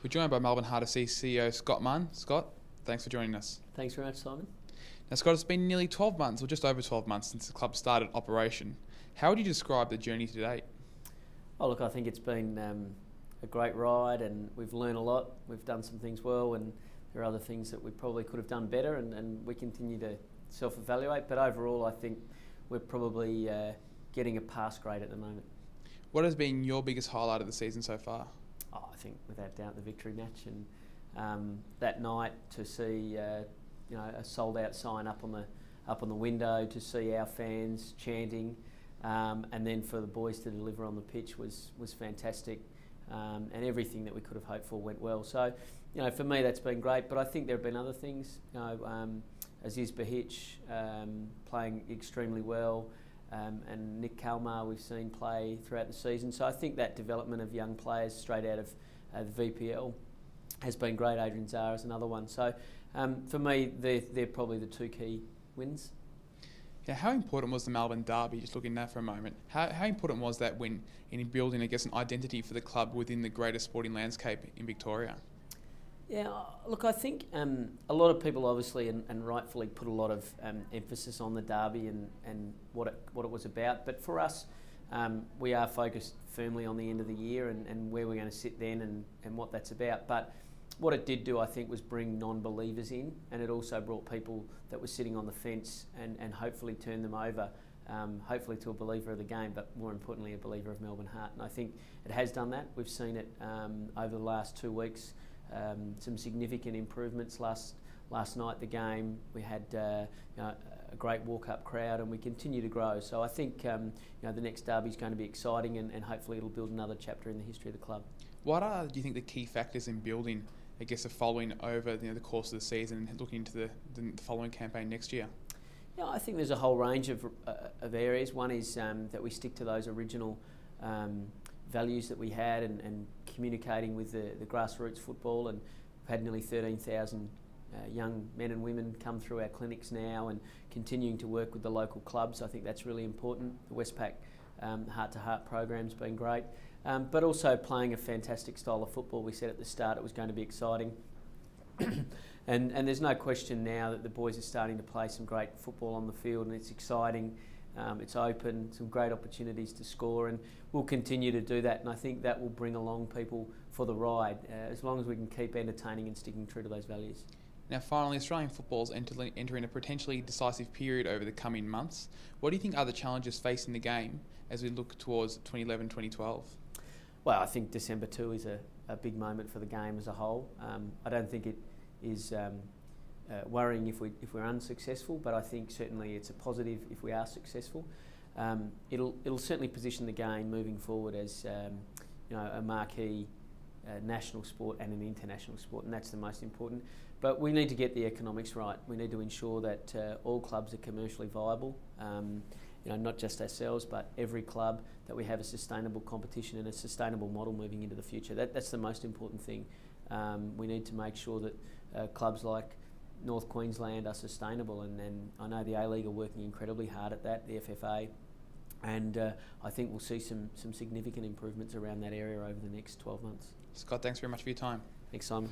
We're joined by Melbourne Heart FC CEO Scott Munn. Scott, thanks for joining us. Thanks very much, Simon. Now, Scott, it's been nearly 12 months, or just over 12 months, since the club started operation. How would you describe the journey to date? Oh, look, I think it's been a great ride, and we've learned a lot. We've done some things well, and there are other things that we probably could have done better, and we continue to self-evaluate. But overall, I think we're probably getting a pass grade at the moment. What has been your biggest highlight of the season so far? Oh, I think without doubt the victory match, and that night to see a sold-out sign up on the window, to see our fans chanting, and then for the boys to deliver on the pitch was fantastic, and everything that we could have hoped for went well. So, for me that's been great. But I think there have been other things. Aziz Bahich playing extremely well. And Nick Kalmar we've seen play throughout the season. So I think that development of young players straight out of the VPL has been great. Adrian Zara is another one. So for me, they're probably the two key wins. Yeah, how important was the Melbourne derby? Just looking at that for a moment. How important was that win in building, I guess, an identity for the club within the greater sporting landscape in Victoria? Yeah, look, I think a lot of people obviously and rightfully put a lot of emphasis on the derby and what it was about. But for us, we are focused firmly on the end of the year and where we're going to sit then and what that's about. But what it did do, I think, was bring non-believers in, and it also brought people that were sitting on the fence and hopefully turn them over, hopefully to a believer of the game, but more importantly a believer of Melbourne Heart. And I think it has done that. We've seen it over the last 2 weeks. Some significant improvements. Last night, the game, we had a great walk-up crowd, and we continue to grow. So I think the next derby is going to be exciting, and hopefully it'll build another chapter in the history of the club. What are, do you think, the key factors in building, I guess, a following over the course of the season and looking into the following campaign next year? Yeah, I think there's a whole range of areas. One is that we stick to those original values that we had and communicating with the grassroots football, and we've had nearly 13,000 young men and women come through our clinics now, and continuing to work with the local clubs. I think that's really important. The Westpac heart-to-heart program's been great, but also playing a fantastic style of football. We said at the start it was going to be exciting, and there's no question now that the boys are starting to play some great football on the field, and it's exciting. It's open, some great opportunities to score, and we'll continue to do that, and I think that will bring along people for the ride, as long as we can keep entertaining and sticking true to those values. Now finally, Australian football is entering a potentially decisive period over the coming months. What do you think are the challenges facing the game as we look towards 2011-2012? Well, I think December 2 is a big moment for the game as a whole. I don't think it is worrying if we're unsuccessful, but I think certainly it's a positive if we are successful. It'll certainly position the game moving forward as a marquee national sport and an international sport, and that's the most important. But we need to get the economics right. We need to ensure that all clubs are commercially viable. Not just ourselves, but every club, that we have a sustainable competition and a sustainable model moving into the future. That's the most important thing. We need to make sure that clubs like North Queensland are sustainable, and I know the A-League are working incredibly hard at that, the FFA, and I think we'll see some significant improvements around that area over the next 12 months. Scott, thanks very much for your time. Thanks, Simon.